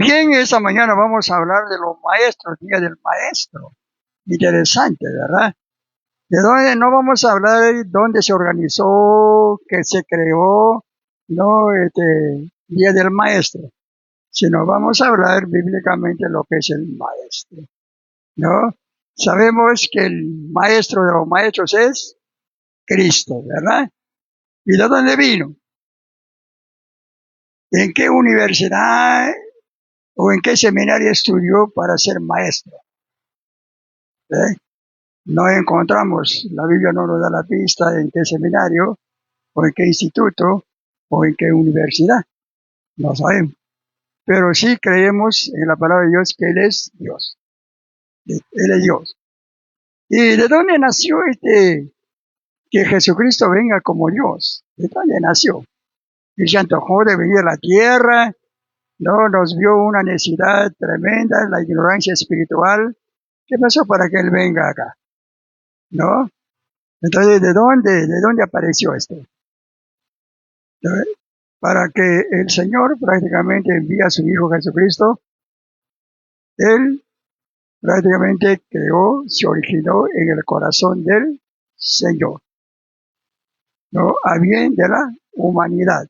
Bien, esta mañana vamos a hablar de los maestros, Día del Maestro. Interesante, ¿verdad? De dónde no vamos a hablar de dónde se organizó, que se creó, no, Día del Maestro, sino vamos a hablar bíblicamente de lo que es el maestro, ¿no? Sabemos que el maestro de los maestros es Cristo, ¿verdad? ¿Y de dónde vino? ¿En qué universidad o en qué seminario estudió para ser maestro? ¿Eh? No encontramos, la Biblia no nos da la pista en qué seminario, o en qué instituto, o en qué universidad, no sabemos. Pero sí creemos en la palabra de Dios que Él es Dios, Él es Dios. ¿Y de dónde nació que Jesucristo venga como Dios? ¿De dónde nació? Él se antojó de venir a la tierra, no nos vio una necesidad tremenda, la ignorancia espiritual. ¿Qué pasó para que Él venga acá? ¿No? Entonces, ¿de dónde apareció esto? Para que el Señor prácticamente envía a su Hijo Jesucristo, Él prácticamente creó, se originó en el corazón del Señor, ¿no? A bien de la humanidad.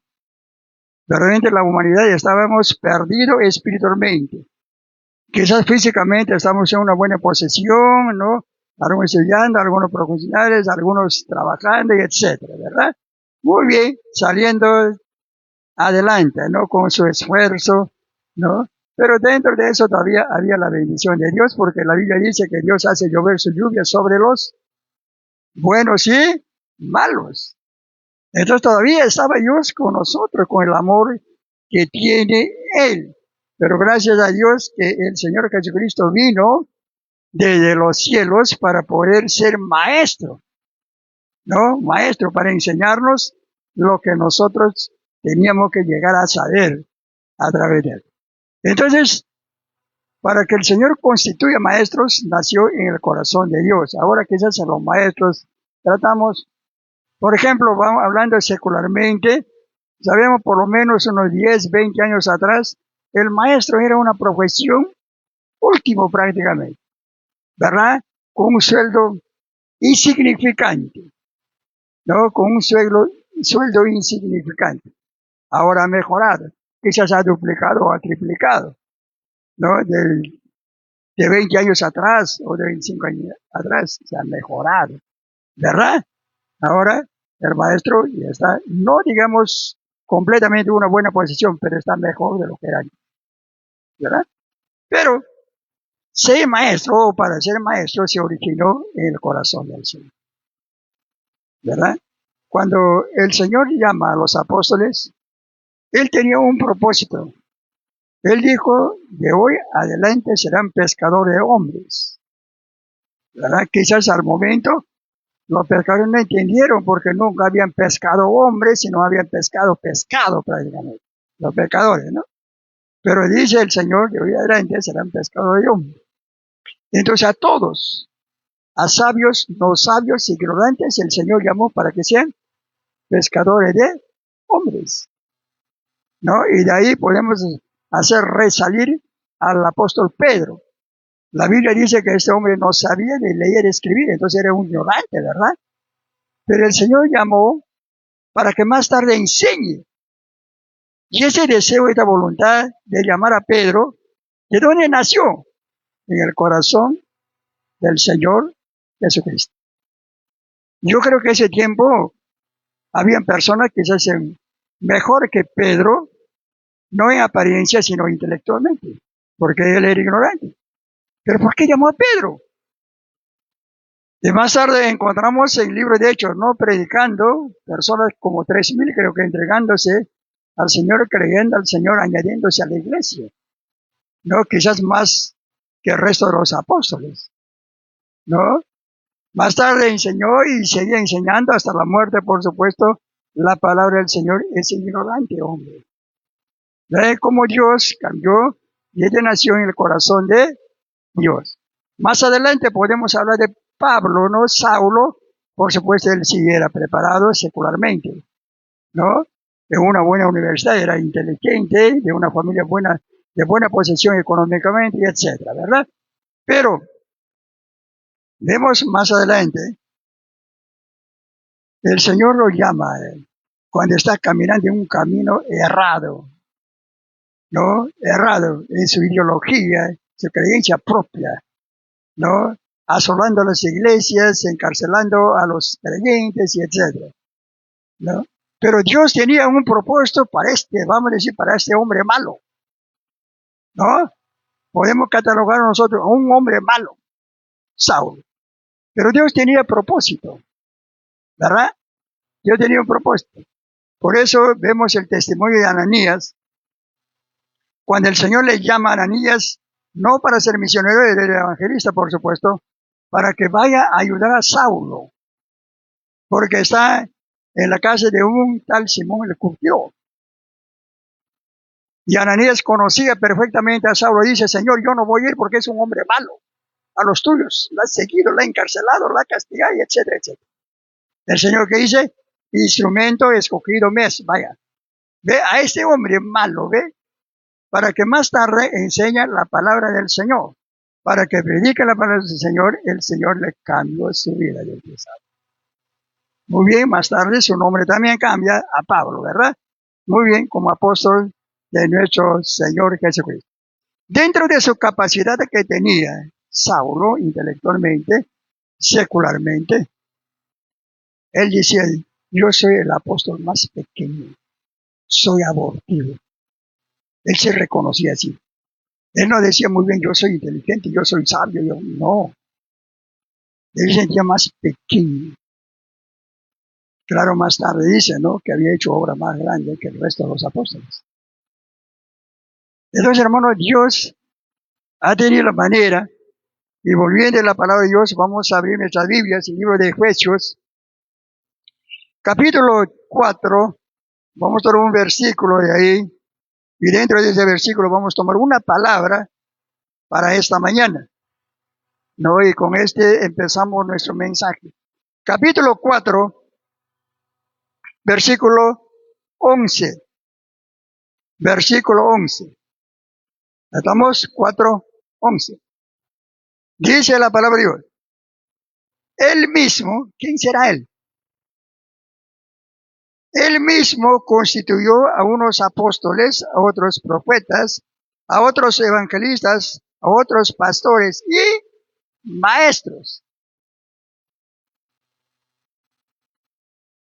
Verdaderamente la humanidad estábamos perdidos espiritualmente. Quizás físicamente estamos en una buena posición, ¿no? Algunos estudiando, algunos profesionales, algunos trabajando, y etcétera, ¿verdad? Muy bien, saliendo adelante, ¿no? Con su esfuerzo, ¿no? Pero dentro de eso todavía había la bendición de Dios, porque la Biblia dice que Dios hace llover su lluvia sobre los buenos y malos. Entonces todavía estaba Dios con nosotros, con el amor que tiene Él. Pero gracias a Dios que el Señor Jesucristo vino desde los cielos para poder ser maestro, ¿no? Maestro para enseñarnos lo que nosotros teníamos que llegar a saber a través de Él. Entonces, para que el Señor constituya maestros, nació en el corazón de Dios. Ahora quizás a los maestros tratamos, por ejemplo, vamos hablando secularmente, sabemos por lo menos unos 10, 20 años atrás, el maestro era una profesión último prácticamente, ¿verdad? Con un sueldo insignificante, ¿no? Con un sueldo insignificante. Ahora ha mejorado, quizás ha duplicado o ha triplicado, ¿no? De 20 años atrás o de 25 años atrás se ha mejorado, ¿verdad? Ahora el maestro ya está, no digamos completamente en una buena posición, pero está mejor de lo que era antes, ¿verdad? Pero ser maestro o para ser maestro se originó en el corazón del Señor, ¿verdad? Cuando el Señor llama a los apóstoles, Él tenía un propósito. Él dijo, de hoy adelante serán pescadores de hombres, ¿verdad? Quizás al momento los pescadores no entendieron porque nunca habían pescado hombres, sino habían pescado prácticamente, los pescadores, ¿no? Pero dice el Señor, de hoy adelante serán pescadores de hombres. Entonces a todos, a sabios, no sabios, ignorantes, el Señor llamó para que sean pescadores de hombres, ¿no? Y de ahí podemos hacer resalir al apóstol Pedro. La Biblia dice que este hombre no sabía de leer y escribir, entonces era un ignorante, ¿verdad? Pero el Señor llamó para que más tarde enseñe. Y ese deseo, esta voluntad de llamar a Pedro, ¿de dónde nació? En el corazón del Señor Jesucristo. Yo creo que ese tiempo habían personas que se hacen mejor que Pedro, no en apariencia, sino intelectualmente, porque él era ignorante. ¿Pero por qué llamó a Pedro? Y más tarde encontramos en el libro de Hechos, ¿no? Predicando, personas como 3,000 creo que entregándose al Señor, creyendo al Señor, añadiéndose a la iglesia, ¿no? Quizás más que el resto de los apóstoles, ¿no? Más tarde enseñó y seguía enseñando hasta la muerte, por supuesto. La palabra del Señor es ignorante, hombre. Ve cómo Dios cambió y ella nació en el corazón de Dios. Más adelante podemos hablar de Pablo, ¿no? Saulo, por supuesto, él sí era preparado secularmente, ¿no? En una buena universidad, era inteligente, de una familia buena, de buena posición económicamente, etcétera, ¿verdad? Pero vemos más adelante, el Señor lo llama a él cuando está caminando en un camino errado, ¿no? Errado en su ideología, su creencia propia, ¿no? Asolando las iglesias, encarcelando a los creyentes, y etcétera, ¿no? Pero Dios tenía un propósito para vamos a decir, para este hombre malo, ¿no? Podemos catalogar a nosotros a un hombre malo, Saúl. Pero Dios tenía propósito, ¿verdad? Dios tenía un propósito. Por eso vemos el testimonio de Ananías, cuando el Señor le llama a Ananías, no para ser misionero y evangelista, por supuesto, para que vaya a ayudar a Saulo, porque está en la casa de un tal Simón el Curtió. Y Ananías conocía perfectamente a Saulo. Dice, Señor, yo no voy a ir porque es un hombre malo. A los tuyos, la has seguido, la ha encarcelado, la ha castigado, etcétera, etcétera. El Señor que dice, instrumento escogido me es, vaya. Ve a este hombre malo, ve, para que más tarde enseñe la palabra del Señor. Para que predique la palabra del Señor, el Señor le cambió su vida del pasado. Muy bien, más tarde su nombre también cambia a Pablo, ¿verdad? Muy bien, como apóstol de nuestro Señor Jesucristo. Dentro de su capacidad que tenía Saulo intelectualmente, secularmente, él decía, yo soy el apóstol más pequeño, soy abortivo. Él se reconocía así. Él no decía muy bien, yo soy inteligente, yo soy sabio, no. Él se sentía más pequeño. Claro, más tarde dice, ¿no?, que había hecho obra más grande que el resto de los apóstoles. Entonces, hermano, Dios ha tenido la manera, y volviendo a la palabra de Dios, vamos a abrir nuestras Biblias, el libro de Efesios, capítulo 4, vamos a tomar un versículo de ahí, y dentro de ese versículo vamos a tomar una palabra para esta mañana, ¿no? Y con este empezamos nuestro mensaje. Capítulo 4, versículo 11. Versículo 11. Estamos 4:11. Dice la palabra de Dios. Él mismo, ¿quién será él? Él mismo constituyó a unos apóstoles, a otros profetas, a otros evangelistas, a otros pastores y maestros.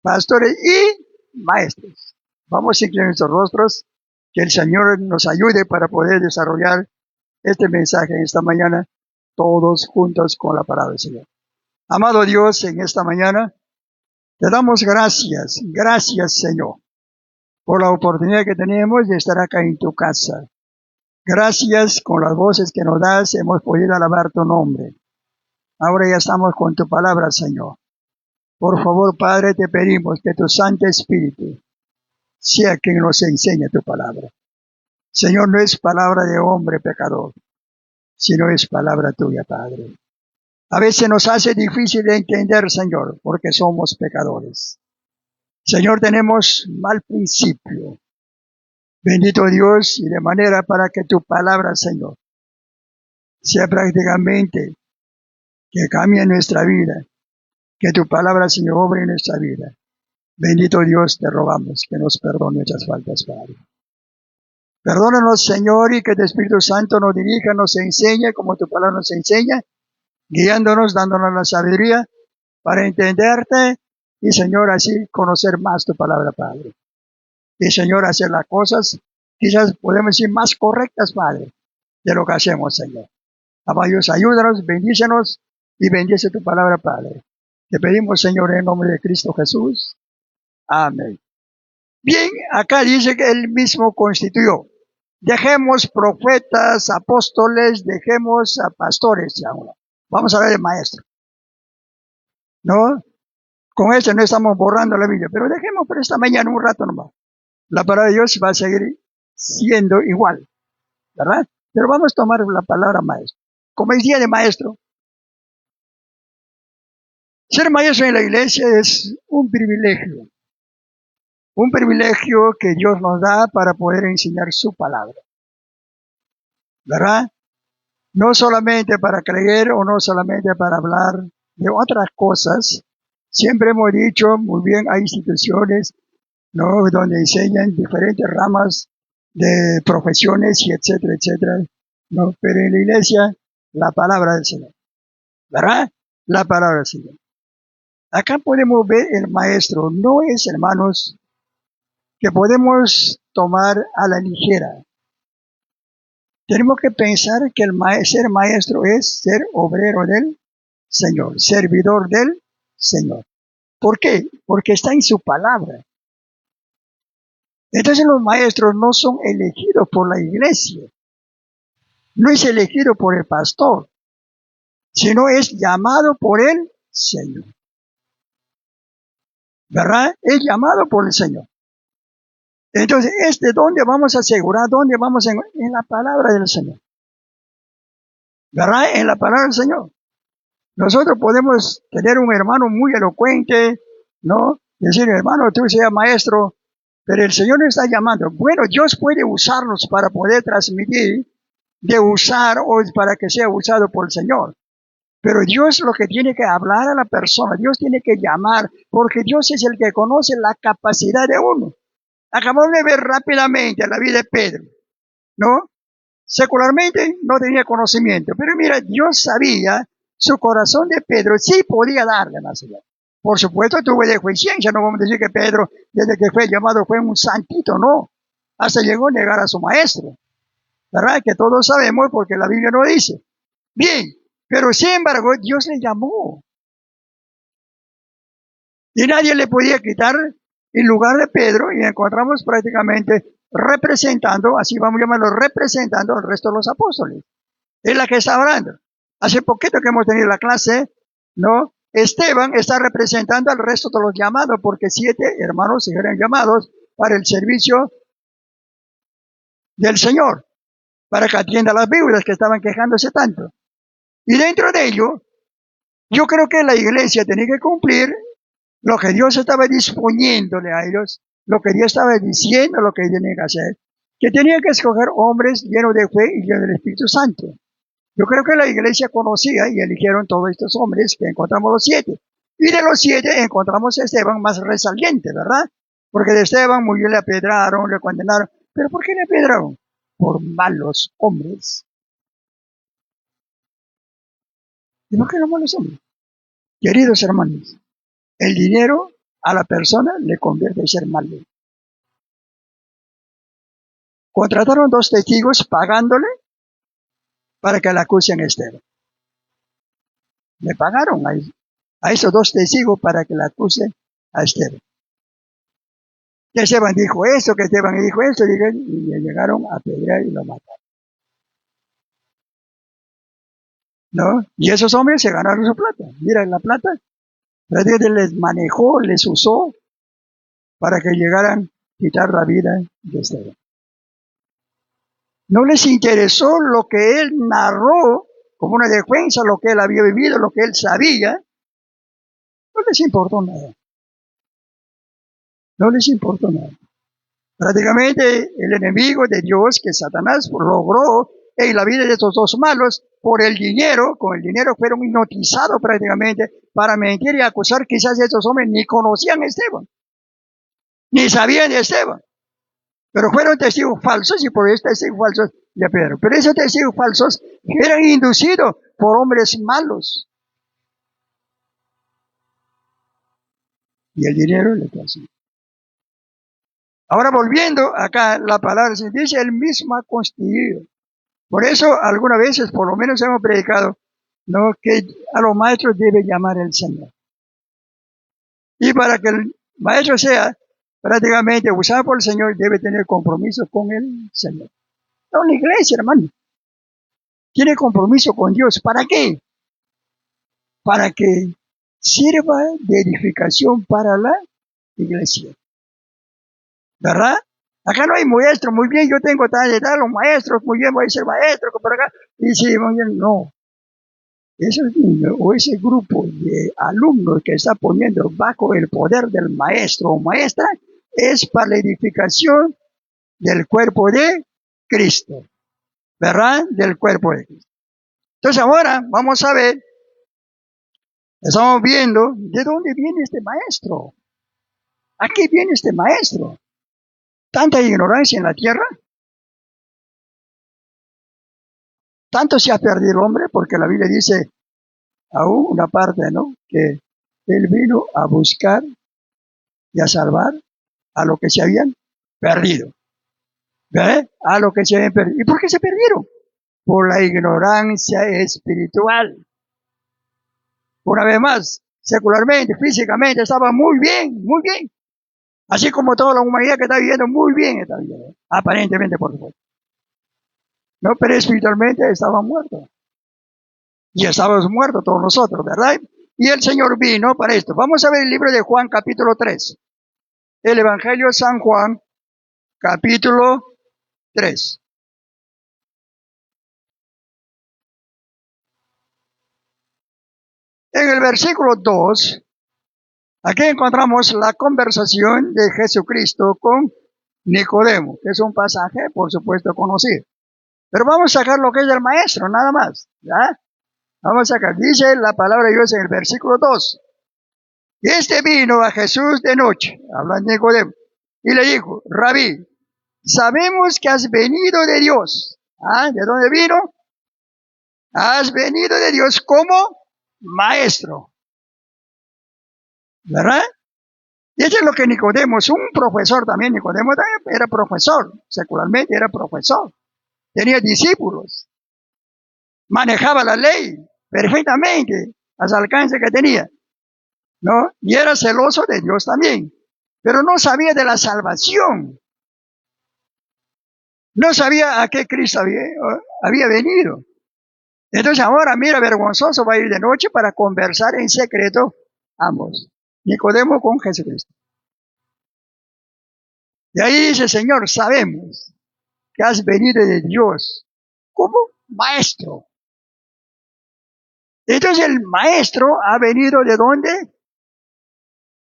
Pastores y maestros. Vamos a inclinar nuestros rostros, que el Señor nos ayude para poder desarrollar este mensaje esta mañana, todos juntos con la palabra del Señor. Amado Dios, en esta mañana te damos gracias, gracias Señor, por la oportunidad que tenemos de estar acá en tu casa. Gracias, con las voces que nos das hemos podido alabar tu nombre. Ahora ya estamos con tu palabra, Señor. Por favor, Padre, te pedimos que tu Santo Espíritu sea quien nos enseñe tu palabra. Señor, no es palabra de hombre pecador, sino es palabra tuya, Padre. A veces nos hace difícil de entender, Señor, porque somos pecadores. Señor, tenemos mal principio. Bendito Dios, y de manera para que tu palabra, Señor, sea prácticamente que cambie nuestra vida, que tu palabra, Señor, obre en nuestra vida. Bendito Dios, te rogamos que nos perdone nuestras faltas, Padre. Perdónanos, Señor, y que el Espíritu Santo nos dirija, nos enseñe como tu palabra nos enseña, guiándonos, dándonos la sabiduría para entenderte y, Señor, así conocer más tu palabra, Padre. Y, Señor, hacer las cosas, quizás podemos decir, más correctas, Padre, de lo que hacemos, Señor. Amado Dios, ayúdanos, bendícenos y bendice tu palabra, Padre. Te pedimos, Señor, en nombre de Cristo Jesús. Amén. Bien, acá dice que Él mismo constituyó. Dejemos profetas, apóstoles, dejemos a pastores. Vamos a hablar de maestro, ¿no? Con eso no estamos borrando la Biblia, pero dejemos por esta mañana un rato nomás. La palabra de Dios va a seguir siendo igual, ¿verdad? Pero vamos a tomar la palabra maestro. Como es día de maestro, ser maestro en la iglesia es un privilegio que Dios nos da para poder enseñar su palabra. ¿verdad? No solamente para creer o no solamente para hablar de otras cosas. Siempre hemos dicho, muy bien, hay instituciones, ¿no?, donde enseñan diferentes ramas de profesiones y etcétera, etcétera, ¿no? Pero en la iglesia, la palabra del Señor, ¿verdad? La palabra del Señor. Acá podemos ver el maestro, no es, hermanos, que podemos tomar a la ligera. Tenemos que pensar que ser maestro es ser obrero del Señor, servidor del Señor. ¿Por qué? Porque está en su palabra. Entonces los maestros no son elegidos por la iglesia, no es elegido por el pastor, sino es llamado por el Señor. ¿Verdad? Es llamado por el Señor. Entonces, ¿dónde vamos a asegurar? ¿Dónde vamos en la palabra del Señor? ¿Verdad? En la palabra del Señor. Nosotros podemos tener un hermano muy elocuente, ¿no? Decir, hermano, tú seas maestro, pero el Señor nos está llamando. Bueno, Dios puede usarnos para poder transmitir, de usar o para que sea usado por el Señor. Pero Dios lo que tiene que hablar a la persona, Dios tiene que llamar, porque Dios es el que conoce la capacidad de uno. Acabamos de ver rápidamente la vida de Pedro, ¿no? Secularmente no tenía conocimiento, pero mira, Dios sabía su corazón de Pedro, sí podía darle más allá. Por supuesto, tuvo deficiencia, no vamos a decir que Pedro, desde que fue llamado, fue un santito, no. Hasta llegó a negar a su maestro, ¿verdad? Que todos sabemos porque la Biblia no dice. Bien, pero sin embargo, Dios le llamó. Y nadie le podía quitar el lugar de Pedro, y encontramos prácticamente representando, así vamos a llamarlo, representando al resto de los apóstoles. Es la que está hablando. Hace poquito que hemos tenido la clase, ¿no? Esteban está representando al resto de los llamados, porque 7 hermanos se eran llamados para el servicio del Señor, para que atienda a las viudas que estaban quejándose tanto. Y dentro de ello, yo creo que la iglesia tenía que cumplir lo que Dios estaba disponiéndole a ellos, lo que Dios estaba diciendo, lo que tenían que hacer, que tenían que escoger hombres llenos de fe y llenos del Espíritu Santo. Yo creo que la iglesia conocía y eligieron todos estos hombres, que encontramos los 7. Y de los 7 encontramos a Esteban más resaliente, ¿verdad? Porque de Esteban muy bien le apedraron, le condenaron. ¿Pero por qué le apedraron? Por malos hombres. ¿Y por qué los malos hombres? Queridos hermanos, el dinero a la persona le convierte en ser malo. Contrataron 2 testigos pagándole para que le acusen a Esteban. Le pagaron a esos 2 testigos para que le acusen a Esteban. Que Esteban dijo esto, que Esteban dijo esto, y le llegaron a apedrear y lo mataron. ¿No? Y esos hombres se ganaron su plata. Mira, la plata, Dios les manejó, les usó para que llegaran a quitar la vida de Esteban. No les interesó lo que él narró como una defensa, lo que él había vivido, lo que él sabía. No les importó nada. No les importó nada. Prácticamente el enemigo de Dios, que Satanás, logró en la vida de estos 2 malos por el dinero. Con el dinero fueron hipnotizados prácticamente para mentir y acusar. Quizás estos hombres ni conocían a Esteban, ni sabían de Esteban, pero fueron testigos falsos, y por esos testigos falsos de Pedro. Pero esos testigos falsos eran inducidos por hombres malos, y el dinero le consiguió. Ahora volviendo acá, la palabra se dice, él mismo ha constituido. Por eso algunas veces, por lo menos hemos predicado, ¿no?, que a los maestros debe llamar el Señor. Y para que el maestro sea prácticamente usado por el Señor, debe tener compromiso con el Señor. No, la iglesia, hermano, tiene compromiso con Dios. ¿Para qué? Para que sirva de edificación para la iglesia. ¿Verdad? Acá no hay maestro, muy bien, yo tengo tal y tal, los maestros, muy bien, voy a ser maestro, por acá. Y sí, muy bien, no. Esos niños o ese grupo de alumnos que está poniendo bajo el poder del maestro o maestra es para la edificación del cuerpo de Cristo. ¿verdad? Del cuerpo de Cristo. Entonces ahora vamos a ver, estamos viendo de dónde viene este maestro. ¿A qué viene este maestro? Tanta ignorancia en la tierra, tanto se ha perdido el hombre, porque la Biblia dice aún una parte, ¿no? Que él vino a buscar y a salvar a lo que se habían perdido. ¿Ve? A lo que se habían perdido. ¿Y por qué se perdieron? Por la ignorancia espiritual. Una vez más, secularmente, físicamente, estaba muy bien, muy bien. Así como toda la humanidad que está viviendo muy bien, está viviendo. Aparentemente, por supuesto. No, pero espiritualmente estaban muertos. Y estábamos muertos todos nosotros, ¿verdad? Y el Señor vino para esto. Vamos a ver el libro de Juan, capítulo 3. El Evangelio de San Juan, capítulo 3. En el versículo 2, aquí encontramos la conversación de Jesucristo con Nicodemo, que es un pasaje, por supuesto, conocido. Pero vamos a sacar lo que es el maestro, nada más. ¿Ya? Vamos a sacar, dice la palabra de Dios en el versículo 2. Y este vino a Jesús de noche, hablando de Nicodemo, y le dijo, Rabí, sabemos que has venido de Dios. ¿Ah? ¿De dónde vino? Has venido de Dios como maestro. ¿Verdad? Y eso es lo que Nicodemo es, un profesor también. Nicodemo también era profesor, secularmente era profesor. Tenía discípulos. Manejaba la ley perfectamente, al alcance que tenía, ¿no? Y era celoso de Dios también. Pero no sabía de la salvación. No sabía a qué Cristo había venido. Entonces ahora, mira, vergonzoso va a ir de noche para conversar en secreto ambos. Nicodemo con Jesucristo. Y ahí dice, Señor, sabemos que has venido de Dios como maestro. Entonces el maestro ha venido ¿de dónde?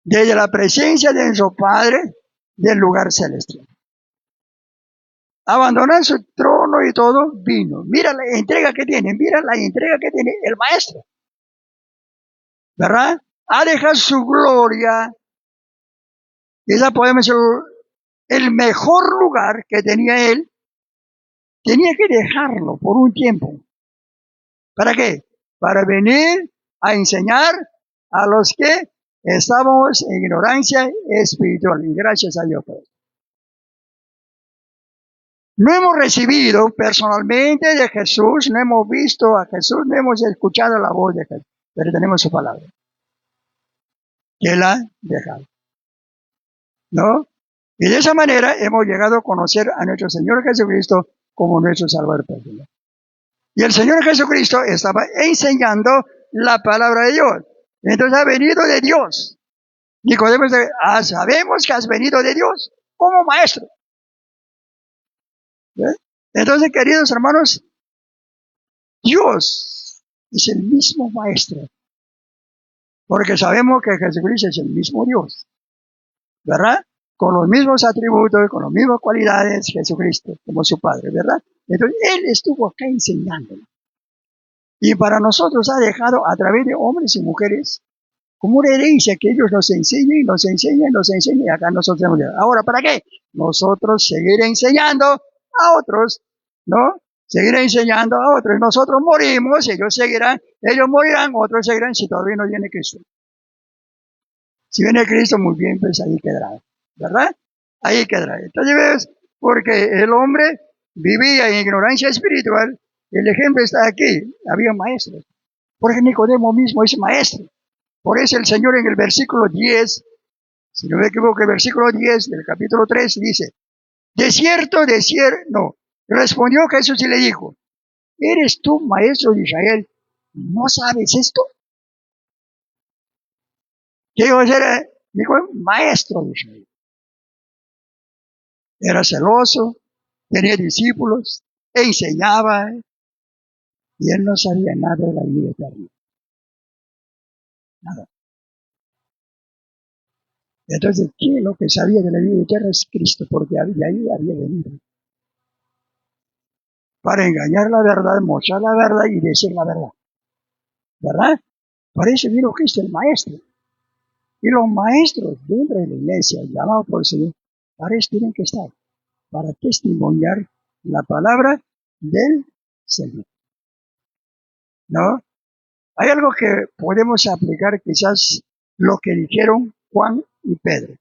Desde la presencia de su Padre del lugar celestial. Abandonar su trono y todo, vino. Mira la entrega que tiene, mira la entrega que tiene el maestro. ¿Verdad? Ha dejado su gloria. Esa podemos ser el mejor lugar que tenía él. Tenía que dejarlo por un tiempo. ¿Para qué? Para venir a enseñar a los que estábamos en ignorancia espiritual. Y gracias a Dios por eso. No hemos recibido personalmente de Jesús, no hemos visto a Jesús, no hemos escuchado la voz de Jesús, pero tenemos su palabra, que Él ha dejado, ¿no? Y de esa manera hemos llegado a conocer a nuestro Señor Jesucristo como nuestro Salvador personal. Y el Señor Jesucristo estaba enseñando la palabra de Dios. Entonces ha venido de Dios. Nicodemo dice, sabemos que has venido de Dios como maestro. ¿Ves? Entonces, queridos hermanos, Dios es el mismo maestro. Porque sabemos que Jesucristo es el mismo Dios. ¿Verdad? Con los mismos atributos, con las mismas cualidades, Jesucristo, como su Padre, ¿verdad? Entonces, Él estuvo acá enseñándolo. Y para nosotros ha dejado a través de hombres y mujeres como una herencia que ellos nos enseñen, nos enseñen, nos enseñen, y acá nosotros tenemos que... Ahora, ¿para qué? Nosotros seguir enseñando a otros, ¿no? Seguir enseñando a otros. Nosotros morimos, ellos seguirán, ellos morirán, otros seguirán si todavía no viene Cristo. Si viene Cristo, muy bien, pues ahí quedará, ¿verdad? Ahí quedará. Entonces ves, porque el hombre vivía en ignorancia espiritual, el ejemplo está aquí, había maestros. Porque Nicodemo mismo es maestro. Por eso el Señor en el versículo 10, si no me equivoco, el versículo 10 del capítulo 3 dice, de cierto, no. Respondió Jesús y le dijo, ¿eres tú maestro de Israel? ¿No sabes esto? ¿Qué iba a ser? Dijo, maestro de Israel. Era celoso, tenía discípulos, enseñaba, y él no sabía nada de la vida eterna. Nada. Entonces, ¿qué es lo que sabía de la vida eterna? Es Cristo, porque de ahí había venido. para engañar la verdad, mostrar la verdad y decir la verdad. ¿Verdad? Para eso vino Cristo, el Maestro. Y los maestros dentro de la iglesia, llamados por el Señor, para eso tienen que estar, para testimoniar la palabra del Señor. ¿No? Hay algo que podemos aplicar, quizás lo que dijeron Juan y Pedro.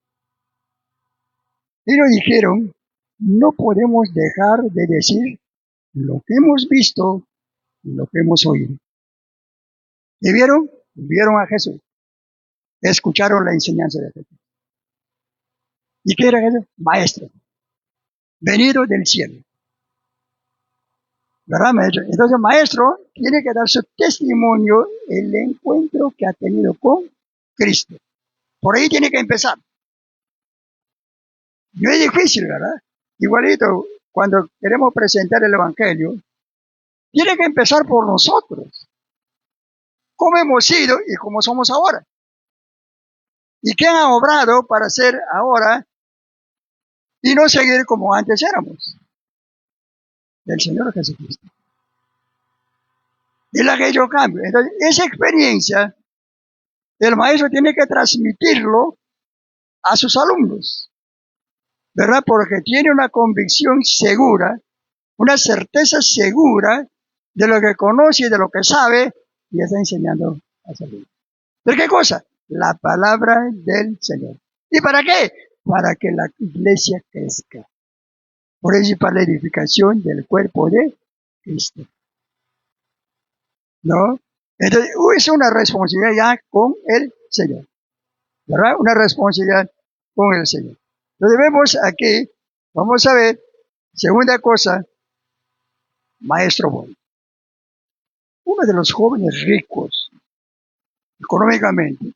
Ellos dijeron, no podemos dejar de decir lo que hemos visto y lo que hemos oído. ¿Y vieron? Vieron a Jesús. Escucharon la enseñanza de Jesús. ¿Y qué era Jesús? Maestro, venido del cielo. ¿Verdad, maestro? Entonces, maestro tiene que dar su testimonio el encuentro que ha tenido con Cristo. Por ahí tiene que empezar. No es difícil, ¿verdad? Igualito, cuando queremos presentar el Evangelio, tiene que empezar por nosotros. ¿Cómo hemos sido y cómo somos ahora? ¿Y qué han obrado para ser ahora y no seguir como antes éramos? Del Señor Jesucristo. Y la que hecho cambio. Entonces, esa experiencia, el maestro tiene que transmitirlo a sus alumnos, ¿verdad? Porque tiene una convicción segura, una certeza segura de lo que conoce y de lo que sabe y está enseñando a salir. ¿Pero qué cosa? La palabra del Señor. ¿Y para qué? Para que la iglesia crezca. Por eso, para la edificación del cuerpo de Cristo. ¿No? Entonces, es una responsabilidad ya con el Señor. ¿Verdad? Una responsabilidad con el Señor. Entonces vemos aquí, vamos a ver, segunda cosa, maestro bueno. Uno de los jóvenes ricos, económicamente,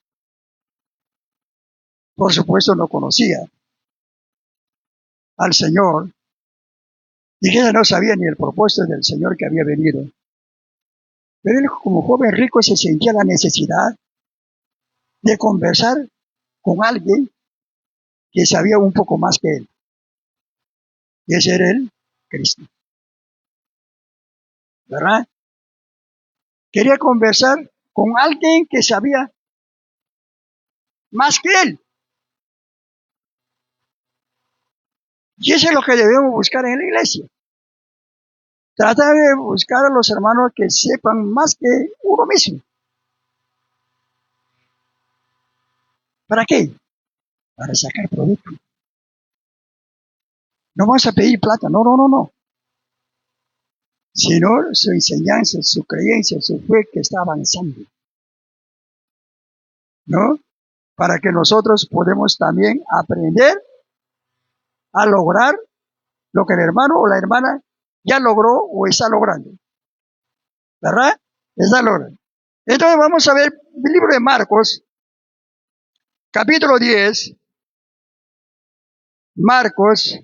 por supuesto no conocía al Señor, y que no sabía ni el propósito del Señor que había venido. Pero él como joven rico se sentía la necesidad de conversar con alguien que sabía un poco más que él. Y ese era el Cristo. ¿Verdad? Quería conversar con alguien que sabía más que él. Y eso es lo que debemos buscar en la iglesia. Tratar de buscar a los hermanos que sepan más que uno mismo. ¿Para qué? Para sacar provecho. No vamos a pedir plata, no. Sino su enseñanza, su creencia, su fe que está avanzando. ¿No? Para que nosotros podamos también aprender a lograr lo que el hermano o la hermana ya logró o está logrando. ¿Verdad? Está logrando. Entonces vamos a ver el libro de Marcos, capítulo 10. Marcos,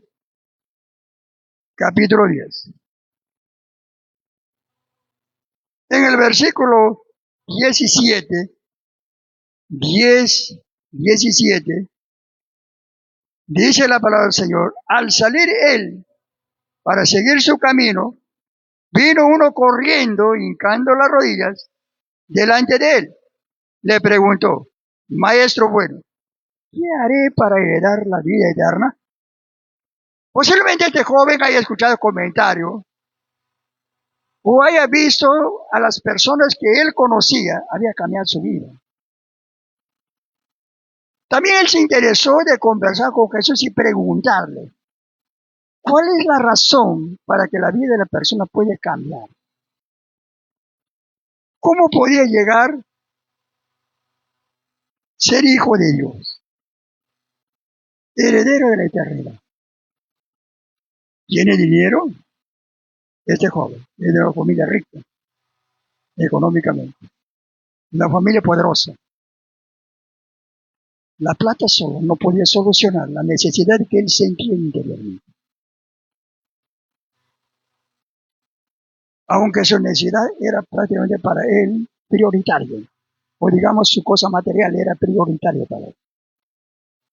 capítulo 10. En el versículo 17, 17, dice la palabra del Señor, al salir él para seguir su camino, vino uno corriendo, hincando las rodillas delante de él. Le preguntó, maestro bueno, ¿qué haré para heredar la vida eterna? Posiblemente este joven haya escuchado comentarios o haya visto a las personas que él conocía, había cambiado su vida. También él se interesó de conversar con Jesús y preguntarle, ¿cuál es la razón para que la vida de la persona puede cambiar? ¿Cómo podía llegar a ser hijo de Dios? Heredero de la eternidad. ¿Tiene dinero? Este joven es de una familia rica, económicamente. Una familia poderosa. La plata solo no podía solucionar la necesidad que él sentía interiormente. Aunque su necesidad era prácticamente para él prioritaria, o digamos su cosa material era prioritaria para él.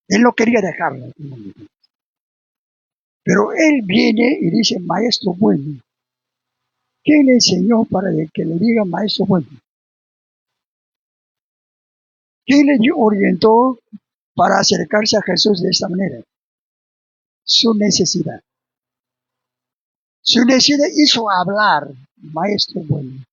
Él no quería dejarla. Pero él viene y dice, maestro bueno, ¿Qué le enseñó para que le diga maestro bueno? ¿Qué le orientó para acercarse a Jesús de esta manera? Su necesidad. Su necesidad hizo hablar, maestro bueno.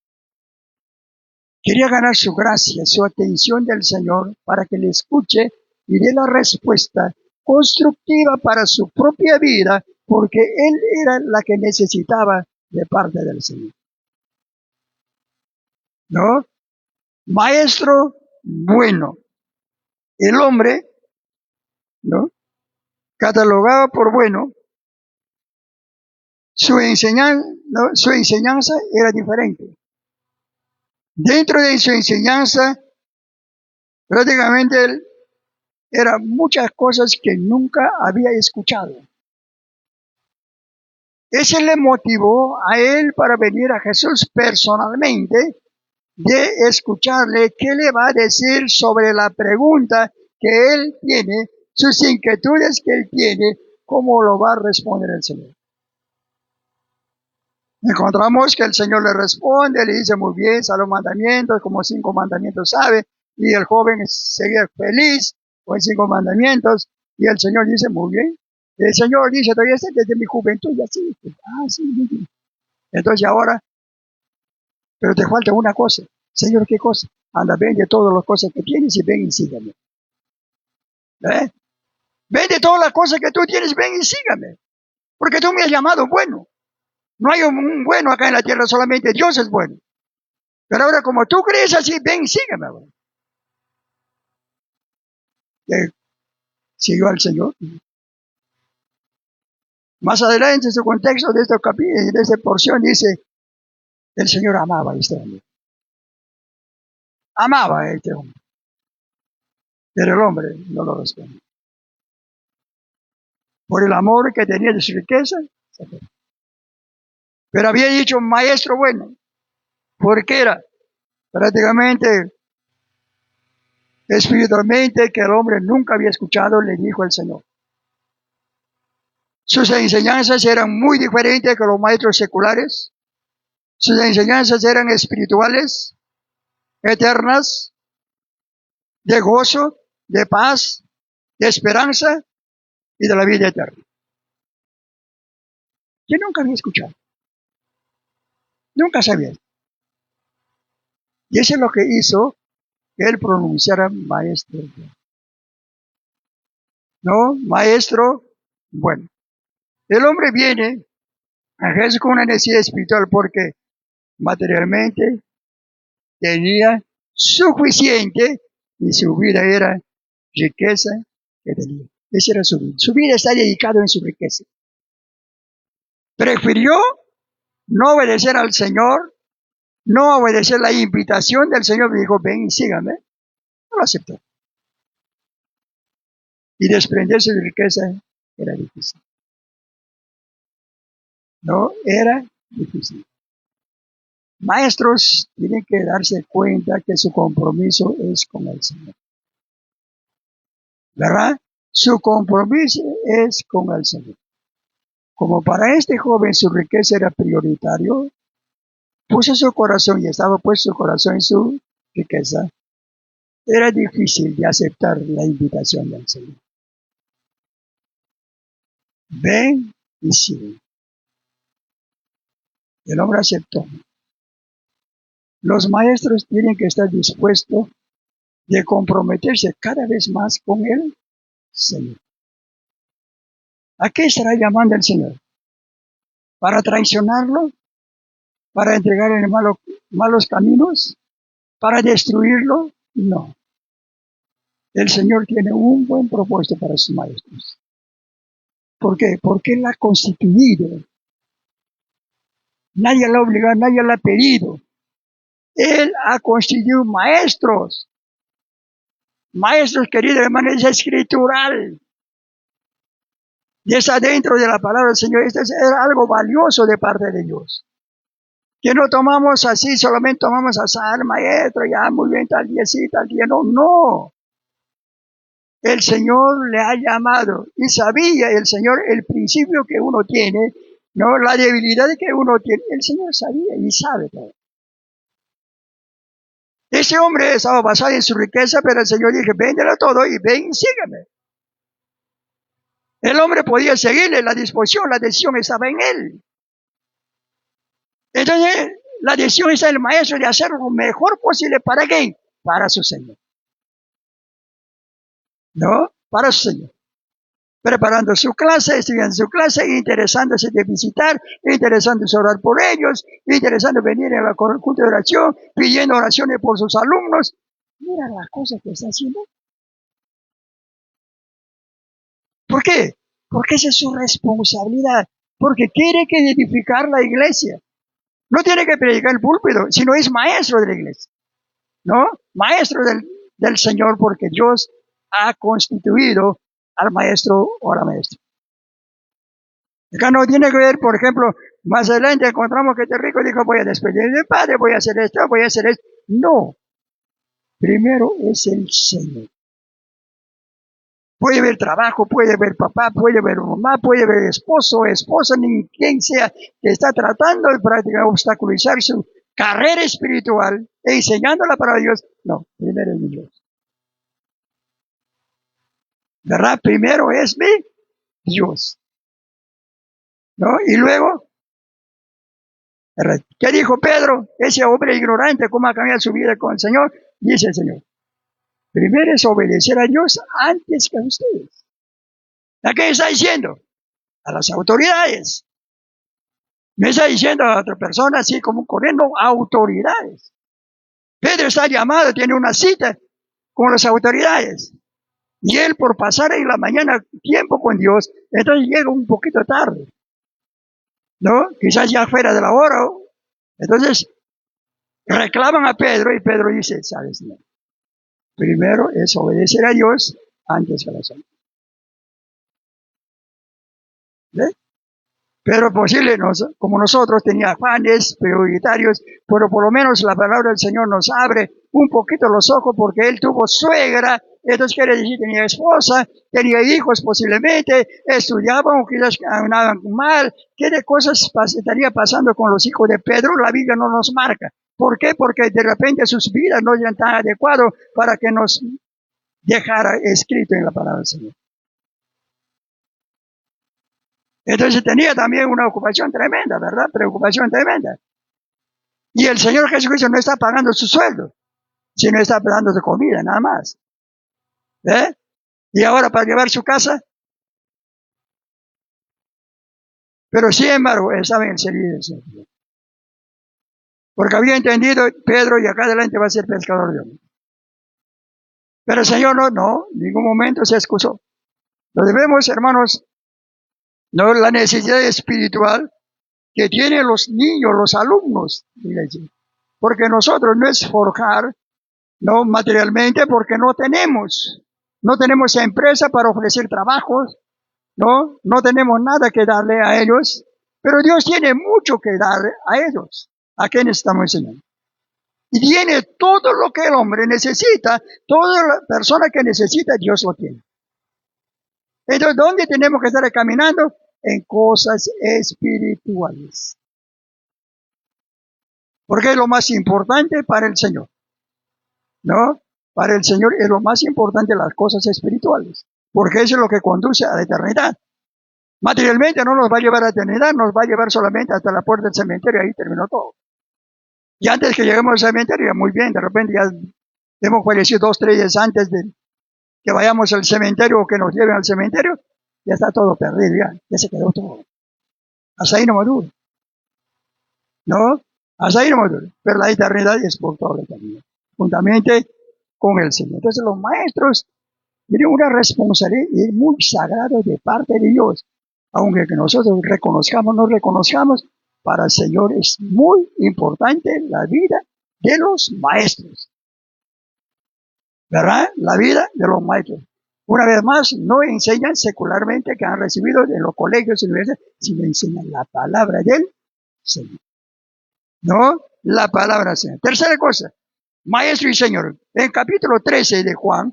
Quería ganar su gracia, su atención del Señor para que le escuche y dé la respuesta constructiva para su propia vida, porque él era la que necesitaba de parte del Señor. ¿No? Maestro bueno. El hombre, ¿no?, catalogado por bueno, su enseñanza era diferente. Dentro de su enseñanza, prácticamente él era muchas cosas que nunca había escuchado. Ese le motivó a él para venir a Jesús personalmente, de escucharle qué le va a decir sobre la pregunta que él tiene, sus inquietudes que él tiene, cómo lo va a responder el Señor. Encontramos que el Señor le responde, le dice muy bien, sabe los mandamientos, como 5 mandamientos sabe, y el joven seguía feliz con 5 mandamientos, y el Señor dice muy bien. El Señor dice, todavía desde mi juventud, y así. Sí, muy bien. Entonces ahora, pero te falta una cosa. Señor, ¿qué cosa? Anda, vende todas las cosas que tienes y ven y sígame. Vende todas las cosas que tú tienes, ven y sígame. Porque tú me has llamado bueno. No hay un bueno acá en la tierra, solamente Dios es bueno. Pero ahora, como tú crees así, ven y sígueme ahora. Siguió al Señor. Más adelante, en su contexto de este capítulo, de esta porción, dice, el Señor amaba a este hombre. Amaba a este hombre. Pero el hombre no lo respondió. Por el amor que tenía de su riqueza, se fue. Pero había dicho maestro bueno, porque era prácticamente espiritualmente que el hombre nunca había escuchado, le dijo el Señor. Sus enseñanzas eran muy diferentes que los maestros seculares. Sus enseñanzas eran espirituales, eternas, de gozo, de paz, de esperanza y de la vida eterna. Yo nunca había escuchado. Nunca sabía. Y eso es lo que hizo que él pronunciara maestro. No, maestro, bueno. El hombre viene a Jesús con una necesidad espiritual porque materialmente tenía suficiente y su vida era riqueza que tenía. Esa era su vida. Su vida está dedicada en su riqueza. Prefirió no obedecer al Señor, no obedecer la invitación del Señor, y dijo, ven y sígame. No lo aceptó. Y desprenderse de riqueza era difícil. No, era difícil. Maestros tienen que darse cuenta que su compromiso es con el Señor. ¿Verdad? Su compromiso es con el Señor. Como para este joven su riqueza era prioritario, puso su corazón y estaba puesto su corazón en su riqueza. Era difícil de aceptar la invitación del Señor. Ven y sigue. El hombre aceptó. Los maestros tienen que estar dispuestos de comprometerse cada vez más con el Señor. ¿A qué estará llamando el Señor? ¿Para traicionarlo? ¿Para entregarlo en malos caminos? ¿Para destruirlo? No. El Señor tiene un buen propósito para sus maestros. ¿Por qué? Porque Él la ha constituido. Nadie la ha obligado, nadie la ha pedido. Él ha constituido maestros. Maestros, queridos hermanos, es escritural. Y está dentro de la palabra del Señor. Esto es algo valioso de parte de Dios. Que no tomamos así, solamente tomamos azar, maestro, ya muy bien, tal día sí, tal día no. No. El Señor le ha llamado y sabía el Señor el principio que uno tiene No, la debilidad que uno tiene, el Señor sabía y sabe todo. Ese hombre estaba basado en su riqueza, pero el Señor dijo, véndelo todo y ven y sígueme. El hombre podía seguirle, la disposición, la decisión estaba en él. Entonces, la decisión está en el maestro de hacer lo mejor posible. ¿Para qué? Para su Señor. ¿No? Para su Señor. Preparando su clase, estudiando su clase, interesándose de visitar, interesándose orar por ellos, interesándose venir a la culto de oración, pidiendo oraciones por sus alumnos. Mira las cosas que está haciendo. ¿Por qué? Porque esa es su responsabilidad. Porque quiere que edificar la iglesia. No tiene que predicar el púlpito, sino es maestro de la iglesia. ¿No? Maestro del Señor, porque Dios ha constituido al maestro o a la maestra. Acá no tiene que ver, por ejemplo, más adelante encontramos que este rico dijo, voy a despedir de padre, voy a hacer esto, voy a hacer esto. No. Primero es el Señor. Puede haber trabajo, puede haber papá, puede haber mamá, puede haber esposo, esposa, ni quien sea que está tratando de practicar, obstaculizar su carrera espiritual e enseñando la palabra de Dios. No, primero es Dios. ¿Verdad? Primero es mi Dios. ¿No? Y luego, ¿verdad? ¿Qué dijo Pedro? Ese hombre ignorante, ¿cómo ha cambiado su vida con el Señor? Dice el Señor. Primero es obedecer a Dios antes que a ustedes. ¿A qué está diciendo? A las autoridades. No está diciendo a otra persona así como corriendo autoridades. Pedro está llamado, tiene una cita con las autoridades. Y él por pasar en la mañana tiempo con Dios, entonces llega un poquito tarde. ¿No? Quizás ya fuera de la hora. Entonces reclaman a Pedro y Pedro dice, ¿sabes? No. Primero es obedecer a Dios antes que a los hombres. ¿Ve? Pero posible, como nosotros tenía afanes prioritarios, pero por lo menos la palabra del Señor nos abre un poquito los ojos porque él tuvo suegra, entonces quiere decir tenía esposa, tenía hijos posiblemente, estudiaban o quizás andaban mal, qué de cosas estaría pasando con los hijos de Pedro, la Biblia no nos marca. ¿Por qué? Porque de repente sus vidas no eran tan adecuadas para que nos dejara escrito en la palabra del Señor. Entonces tenía también una ocupación tremenda, ¿verdad? Preocupación tremenda. Y el Señor Jesucristo no está pagando su sueldo, sino está pagando su comida, nada más. ¿Eh? Y ahora para llevar su casa. Pero sin embargo, estaba en el servicio del Señor. Porque había entendido Pedro y acá adelante va a ser pescador de hombres. Pero el Señor no, en ningún momento se excusó. Lo debemos, hermanos, no la necesidad espiritual que tienen los niños, los alumnos, porque nosotros no es forjar, no materialmente, porque no tenemos empresa para ofrecer trabajos, no tenemos nada que darle a ellos, pero Dios tiene mucho que darle a ellos, a quienes estamos enseñando. Y tiene todo lo que el hombre necesita, toda la persona que necesita, Dios lo tiene. Entonces, ¿dónde tenemos que estar caminando? En cosas espirituales. Porque es lo más importante para el Señor. ¿No? Para el Señor es lo más importante las cosas espirituales. Porque eso es lo que conduce a la eternidad. Materialmente no nos va a llevar a la eternidad, nos va a llevar solamente hasta la puerta del cementerio, ahí terminó todo. Y antes que lleguemos al cementerio, muy bien, de repente ya hemos fallecido 2, 3 días antes de que vayamos al cementerio o que nos lleven al cementerio, ya está todo perdido, ya se quedó todo. Hasta ahí no me dura. ¿No? Hasta ahí no me dura. Pero la eternidad es por toda la eternidad. Juntamente con el Señor. Entonces los maestros tienen una responsabilidad y es muy sagrado de parte de Dios. Aunque que nosotros reconozcamos, no reconozcamos, para el Señor es muy importante la vida de los maestros. ¿Verdad? La vida de los maestros. Una vez más, no enseñan secularmente que han recibido en los colegios y universidades, sino enseñan la palabra del Señor. ¿No? La palabra del Señor. Tercera cosa, maestro y Señor. En capítulo 13 de Juan,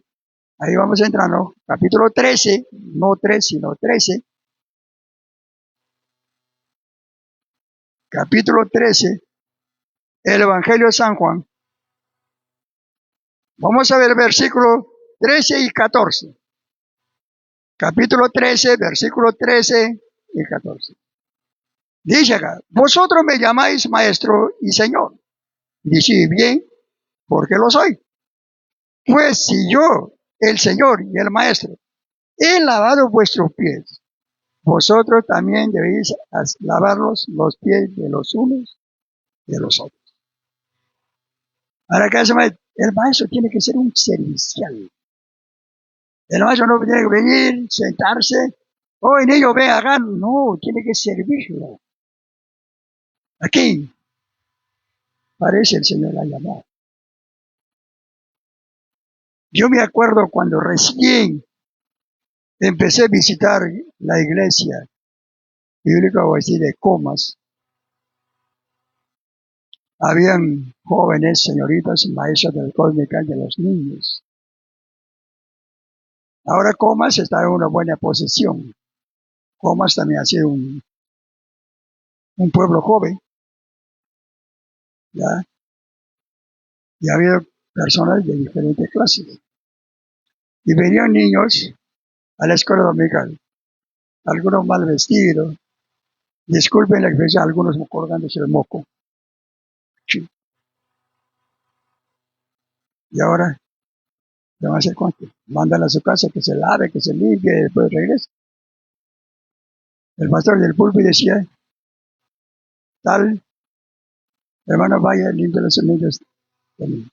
ahí vamos entrando, capítulo 13, no 3, sino 13. capítulo 13, el Evangelio de San Juan. Vamos a ver versículos 13 y 14. Capítulo 13, versículo 13 y 14. Dice acá, vosotros me llamáis maestro y señor. Dice bien, porque lo soy. Pues si yo, el Señor y el Maestro, he lavado vuestros pies, vosotros también debéis lavarlos los pies de los unos de los otros. Ahora, ¿qué hace el maestro? Tiene que ser un servicial. El maestro no tiene que venir, sentarse. Oh, niño, ven acá. No, tiene que servirlo. Aquí parece el Señor la llamada. Yo me acuerdo cuando recién empecé a visitar la iglesia bíblica o así de Comas. Habían jóvenes, señoritas, maestras del cósmica de los niños. Ahora Comas está en una buena posición. Comas también ha sido un pueblo joven, ¿ya? Y ha habido personas de diferentes clases. Y venían niños a la escuela dominical, algunos mal vestidos, disculpen la expresión, algunos colgándose el moco. Sí. Y ahora, ¿le van a hacer cuánto? Mandan a su casa que se lave, que se limpie, y después regresa. El pastor del púlpito decía, tal hermano, vaya, limpia los niños también.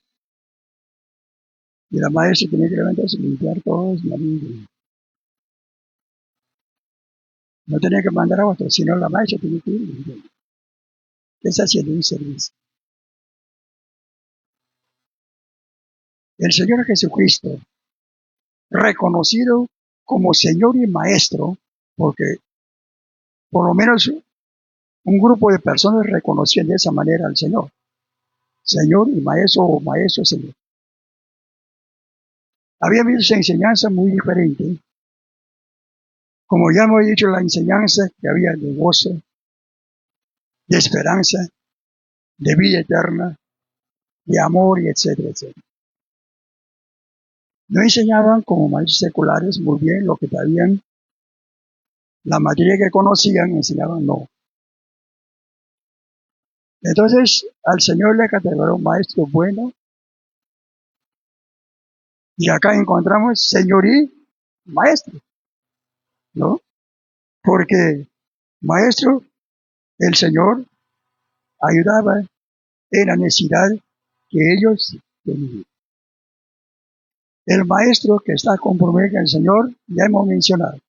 Y la maestra tenía que levantarse y limpiar todos. No tenía que mandar a otros, sino la maestra tenía que ir limpiando. Es haciendo un servicio. El Señor Jesucristo, reconocido como Señor y Maestro, porque por lo menos un grupo de personas reconocían de esa manera al Señor. Señor y Maestro, o Maestro Señor. Había visto enseñanza muy diferente. Como ya hemos dicho, la enseñanza que había de gozo, de esperanza, de vida eterna, de amor, y etcétera, etcétera. No enseñaban como maestros seculares muy bien lo que sabían, la materia que conocían, enseñaban no. Entonces, al Señor le categorizó maestro bueno, y acá encontramos Señor y Maestro, ¿no? Porque Maestro, el Señor, ayudaba en la necesidad que ellos tenían. El Maestro que está comprometido con el Señor, ya hemos mencionado,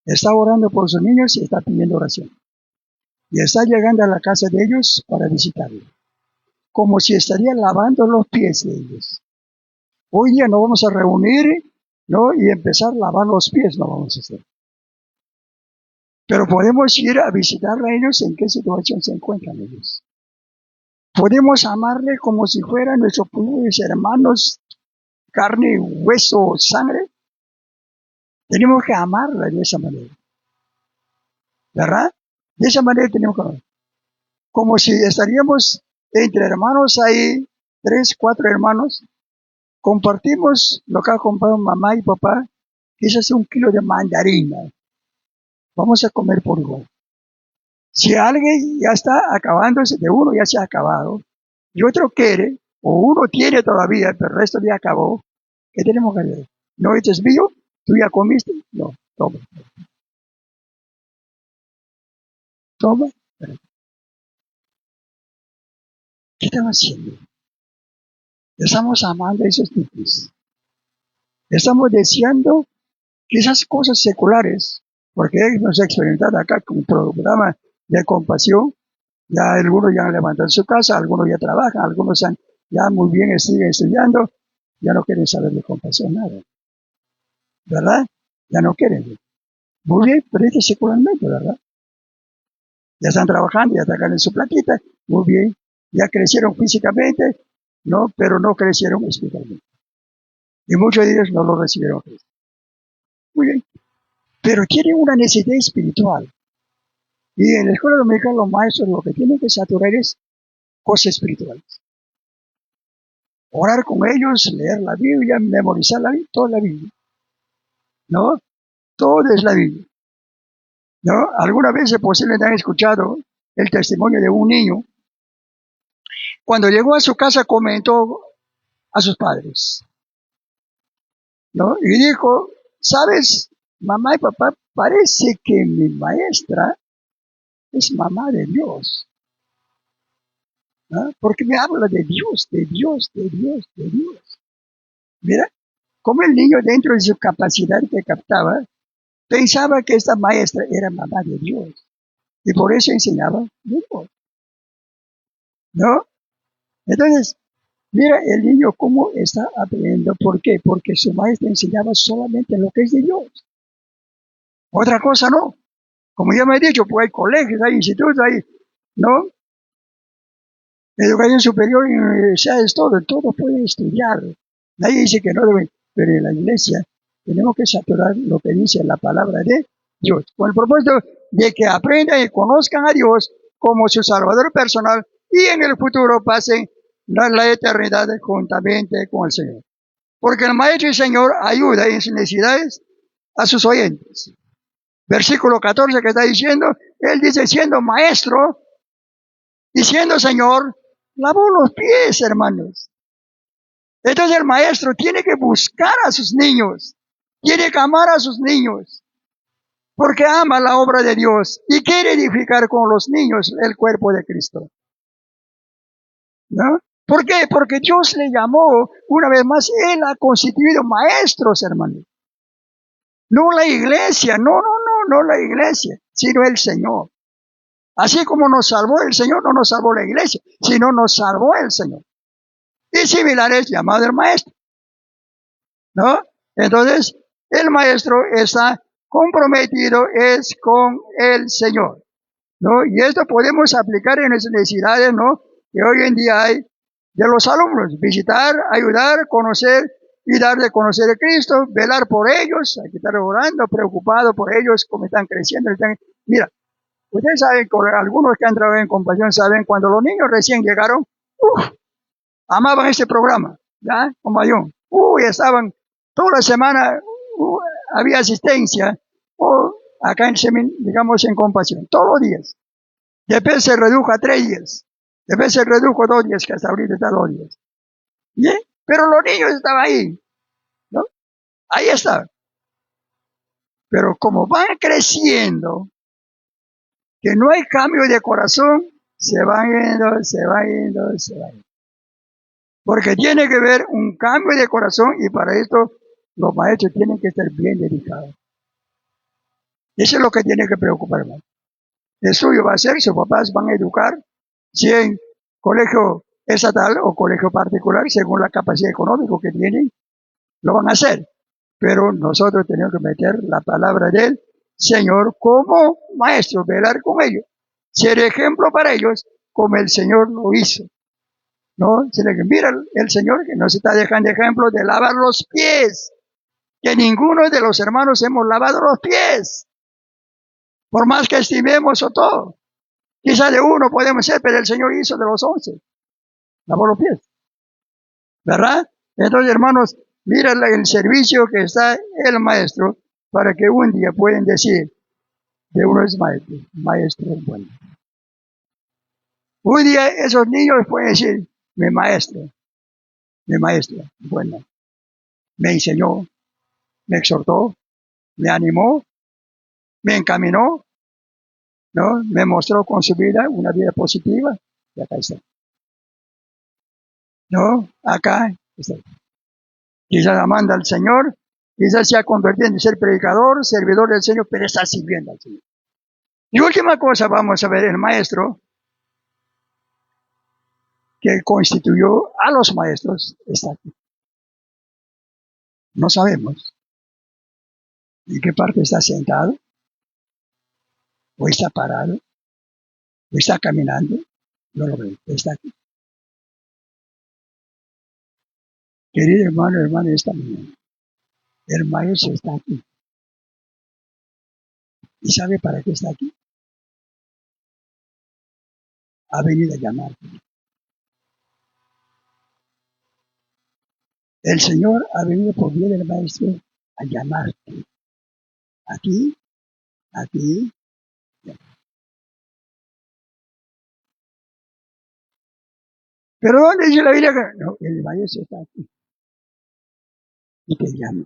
está orando por sus niños y está pidiendo oración. Y está llegando a la casa de ellos para visitarlos, como si estaría lavando los pies de ellos. Hoy día nos vamos a reunir, ¿no? Y empezar a lavar los pies, no vamos a hacer. Pero podemos ir a visitar a ellos en qué situación se encuentran ellos. Podemos amarle como si fueran nuestros propios hermanos, carne, hueso, sangre. Tenemos que amarla de esa manera, ¿verdad? De esa manera tenemos que amarla. Como si estaríamos entre hermanos ahí, 3, 4 hermanos, compartimos lo que ha comprado mamá y papá, quizás 1 kilo de mandarina. Vamos a comer por igual. Si alguien ya está acabándose, de uno ya se ha acabado, y otro quiere, o uno tiene todavía, pero el resto ya acabó, ¿qué tenemos que hacer? ¿No eres mío? ¿Tú ya comiste? No, toma. Toma. ¿Qué estamos haciendo? Estamos amando a esos tipos. Estamos deseando que esas cosas seculares, porque hemos experimentado acá con un programa de compasión, ya algunos ya han levantado su casa, algunos ya trabajan, algunos ya muy bien siguen estudiando, ya no quieren saber de compasión nada, ¿verdad? Ya no quieren. Muy bien, pero es que secularmente, ¿verdad? Ya están trabajando, ya están ganando su platita, muy bien, ya crecieron físicamente, no, pero no crecieron espiritualmente. Y muchos de ellos no lo recibieron. Muy bien, pero tienen una necesidad espiritual. Y en la escuela dominical los maestros lo que tienen que saturar es cosas espirituales. Orar con ellos, leer la Biblia, memorizar la Biblia, toda la Biblia. ¿No? Todo es la Biblia. ¿No? Algunas veces posiblemente han escuchado el testimonio de un niño. Cuando llegó a su casa comentó a sus padres, ¿no? Y dijo, ¿sabes, mamá y papá? Parece que mi maestra es mamá de Dios, ¿no? Porque me habla de Dios, de Dios, de Dios, de Dios. Mira, como el niño dentro de su capacidad que captaba, pensaba que esta maestra era mamá de Dios. Y por eso enseñaba Dios, ¿no? Entonces, mira el niño cómo está aprendiendo. ¿Por qué? Porque su maestra enseñaba solamente lo que es de Dios. Otra cosa no. Como ya me he dicho, pues hay colegios, hay institutos, hay, ¿no? Educación superior y universidades, todo puede estudiar. Nadie dice que no debe, pero en la iglesia tenemos que saturar lo que dice la palabra de Dios, con el propósito de que aprendan y conozcan a Dios como su Salvador personal y en el futuro pasen la eternidad juntamente con el Señor. Porque el Maestro y Señor ayuda en sus necesidades a sus oyentes. Versículo 14 que está diciendo, él dice, siendo maestro y siendo Señor, lavó los pies, hermanos. Entonces el maestro tiene que buscar a sus niños, tiene que amar a sus niños, porque ama la obra de Dios y quiere edificar con los niños el cuerpo de Cristo. ¿No? ¿Por qué? Porque Dios le llamó, una vez más, Él ha constituido maestros, hermanos. No la iglesia, no la iglesia, sino el Señor. Así como nos salvó el Señor, no nos salvó la iglesia, sino nos salvó el Señor. Y similar es llamado el maestro, ¿no? Entonces, el maestro está comprometido es con el Señor, ¿no? Y esto podemos aplicar en las necesidades, ¿no? Que hoy en día hay de los alumnos, visitar, ayudar, conocer y dar de conocer a Cristo, velar por ellos, hay que estar orando, preocupado por ellos, como están creciendo. Mira, ustedes saben, algunos que han trabajado en compasión saben, cuando los niños recién llegaron, amaban este programa, ¿ya? Compasión. Estaban toda la semana, había asistencia, acá digamos en compasión, todos los días. Después se redujo a 3 días, después se redujo a 2 días, que hasta ahorita está 2 días. ¿Bien? Pero los niños estaban ahí, ¿no? Ahí estaban. Pero como van creciendo, que no hay cambio de corazón, se van yendo, se van yendo, se van yendo. Porque tiene que haber un cambio de corazón y para esto los maestros tienen que estar bien dedicados. Eso es lo que tiene que preocuparme. El suyo va a ser, sus papás van a educar, si en colegio estatal o colegio particular, según la capacidad económica que tienen, lo van a hacer. Pero nosotros tenemos que meter la palabra del Señor como maestro, velar con ellos, ser ejemplo para ellos como el Señor lo hizo. ¿No? Se le mira el Señor que nos está dejando ejemplo de lavar los pies, que ninguno de los hermanos hemos lavado los pies, por más que estimemos o todo. Quizá de uno podemos ser, pero el Señor hizo de los 11, lavó los pies, ¿verdad? Entonces, hermanos, mira el servicio que está el maestro para que un día pueden decir de uno es maestro, maestro bueno. Un día esos niños pueden decir, mi maestro, bueno, me enseñó, me exhortó, me animó, me encaminó, ¿no? Me mostró con su vida una vida positiva, y acá está. ¿No? Acá está. Quizás amando al Señor, quizás se ha convertido en ser predicador, servidor del Señor, pero está sirviendo al Señor. Y última cosa, vamos a ver el maestro que constituyó a los maestros está aquí. No sabemos en qué parte está sentado, o está parado, o está caminando, no lo veo, está aquí. Querido hermano, hermana, esta mañana, el maestro está aquí. ¿Y sabe para qué está aquí? ha venido a llamarte. El Señor ha venido por vía del Maestro a llamarte. A ti, a ti. Pero ¿dónde dice la Biblia que no? El Maestro está aquí y te llama.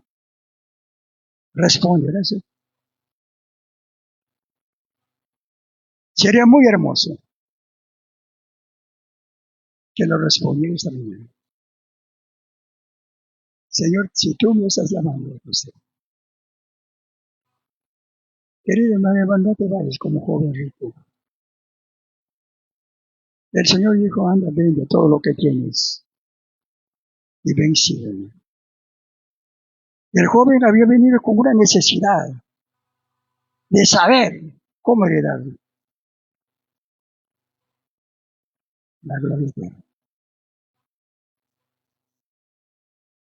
Responde, ¿verdad? Sería muy hermoso que lo respondiera esta mañana. Señor, si tú me estás llamando, José, querido hermano, no te vayas como joven rico. El Señor dijo, anda, vende todo lo que tienes y ven, sígueme. El joven había venido con una necesidad de saber cómo heredar la gloria eterna.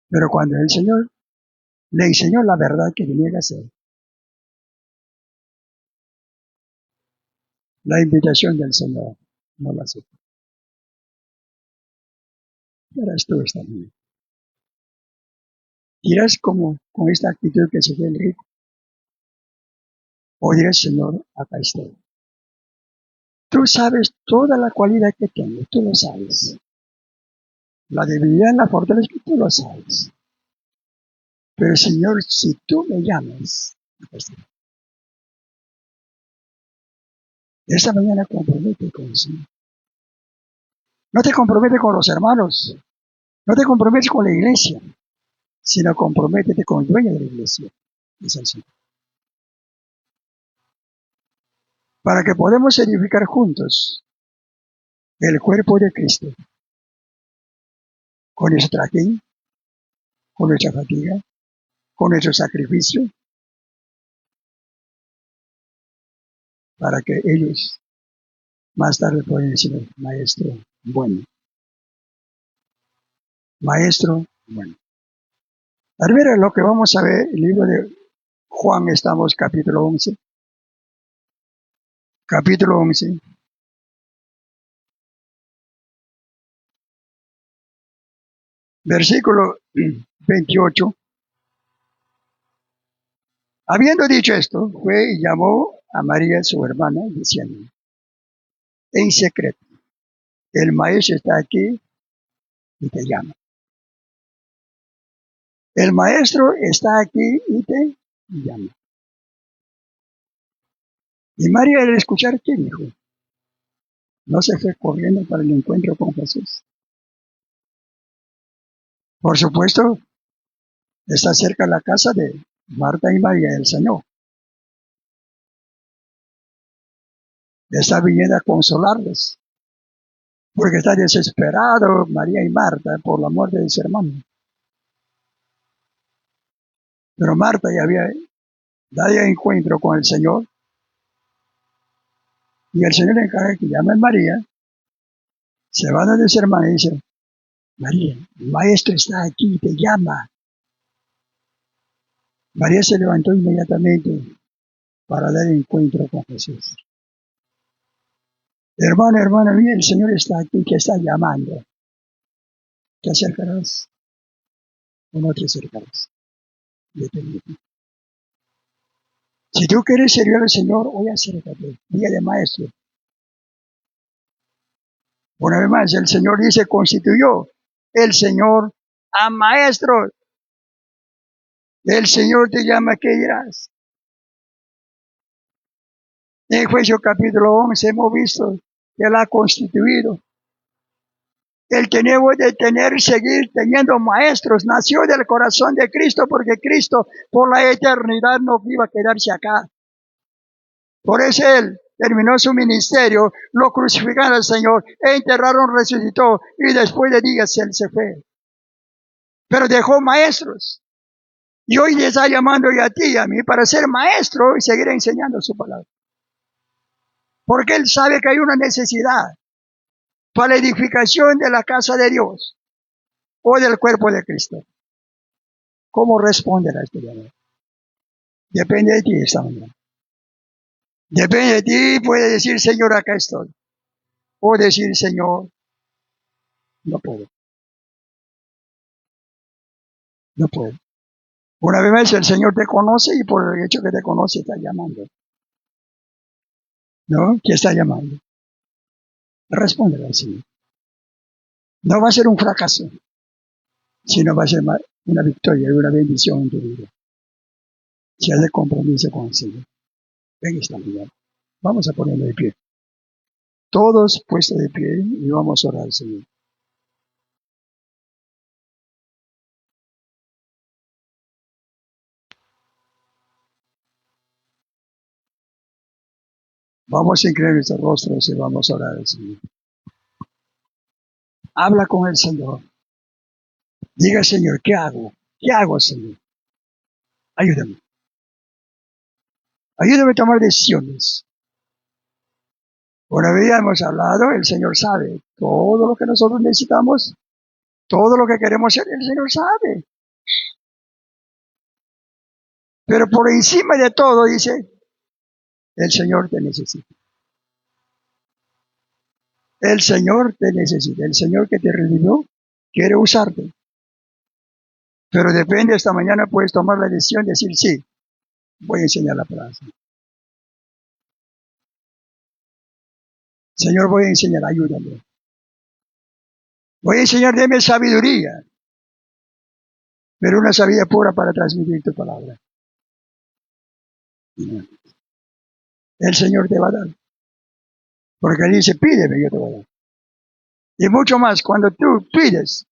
Pero cuando el Señor le enseñó la verdad que tenía que hacer, la invitación del Señor no la aceptó. Eras tú esta mañana. Dirás como con esta actitud que se fue el rico, o dirás, Señor, acá estoy. Tú sabes toda la cualidad que tengo, tú lo sabes. La debilidad, la fortaleza, tú lo sabes. Pero Señor, si tú me llamas, acá estoy. Esta mañana compromete con el Señor. No te comprometes con los hermanos, no te comprometes con la iglesia, sino comprométete con el dueño de la iglesia, que es el Señor. Para que podamos edificar juntos el cuerpo de Cristo, con nuestro trajín, con nuestra fatiga, con nuestro sacrificio, para que ellos más tarde puedan decir, maestro bueno, maestro bueno. A ver, lo que vamos a ver, el libro de Juan, estamos capítulo 11. Capítulo 11. Versículo 28. Habiendo dicho esto, fue y llamó a María, su hermana, diciendo, en secreto, el maestro está aquí y te llama. El maestro está aquí y te llama. Y María, al escuchar, ¿qué dijo? No se fue corriendo para el encuentro con Jesús. Por supuesto, está cerca la casa de Marta y María del Señor. Está viniendo a consolarles, porque está desesperado María y Marta por la muerte de su hermano. Pero Marta ya había dado encuentro con el Señor, y el Señor le encarga que llame a María, se va donde su hermana y dice, María, el maestro está aquí, te llama. María se levantó inmediatamente para dar encuentro con Jesús. Hermana mía, el Señor está aquí, te está llamando. ¿Te acercarás o no te acercarás? Si tú quieres servir al Señor, hoy acércate, día de maestro. Una vez más, el Señor dice, constituyó el Señor a maestro. El Señor te llama, ¿qué dirás? En Efesios capítulo 11 hemos visto que Él ha constituido. Él tenemos de seguir teniendo maestros. Nació del corazón de Cristo porque Cristo por la eternidad no iba a quedarse acá. Por eso Él terminó su ministerio, lo crucificaron al Señor, enterraron, resucitó y después de días Él se fue. Pero dejó maestros. Y hoy le está llamando a ti y a mí para ser maestro y seguir enseñando su palabra. Porque Él sabe que hay una necesidad para la edificación de la casa de Dios o del cuerpo de Cristo. ¿Cómo responder a este llamado? Depende de ti esta mañana. Depende de ti, puede decir, Señor, acá estoy. o decir, Señor, no puedo, no puedo. Una vez más el Señor te conoce y por el hecho que te conoce está llamando. ¿No? ¿Qué está llamando? Respóndele al Señor. No va a ser un fracaso, sino va a ser una victoria y una bendición en tu vida. Si has de compromiso con el Señor. Ven esta mañana. Vamos a ponerlo de pie. Todos puestos de pie y vamos a orar al Señor. Vamos a inclinar nuestros rostros y vamos a orar al Señor. Habla con el Señor. Diga, Señor, ¿qué hago? ¿Qué hago, Señor? Ayúdame. Ayúdame a tomar decisiones. Una vez hemos hablado, el Señor sabe todo lo que nosotros necesitamos, todo lo que queremos hacer, el Señor sabe. Pero por encima de todo dice, el Señor te necesita. El Señor te necesita. El Señor que te redimió quiere usarte. Pero depende, esta mañana puedes tomar la decisión de decir, sí, voy a enseñar la palabra. Señor, voy a enseñar, ayúdame. Voy a enseñar, deme sabiduría, pero una sabiduría pura para transmitir tu palabra. El Señor te va a dar. Porque dice, pídeme, yo te voy a dar. Y mucho más, cuando tú pides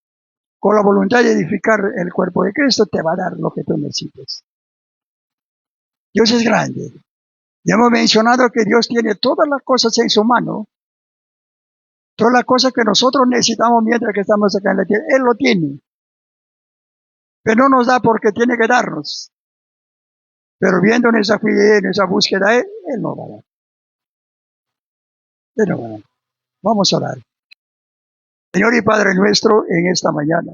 con la voluntad de edificar el cuerpo de Cristo, te va a dar lo que tú necesites. Dios es grande. Ya hemos mencionado que Dios tiene todas las cosas en su mano. Todas las cosas que nosotros necesitamos mientras que estamos acá en la tierra, Él lo tiene. Pero no nos da porque tiene que darnos. Pero viendo en esa fidelidad, en esa búsqueda, Él no va a dar. Él no va a dar. Vamos a orar. Señor y Padre nuestro, en esta mañana,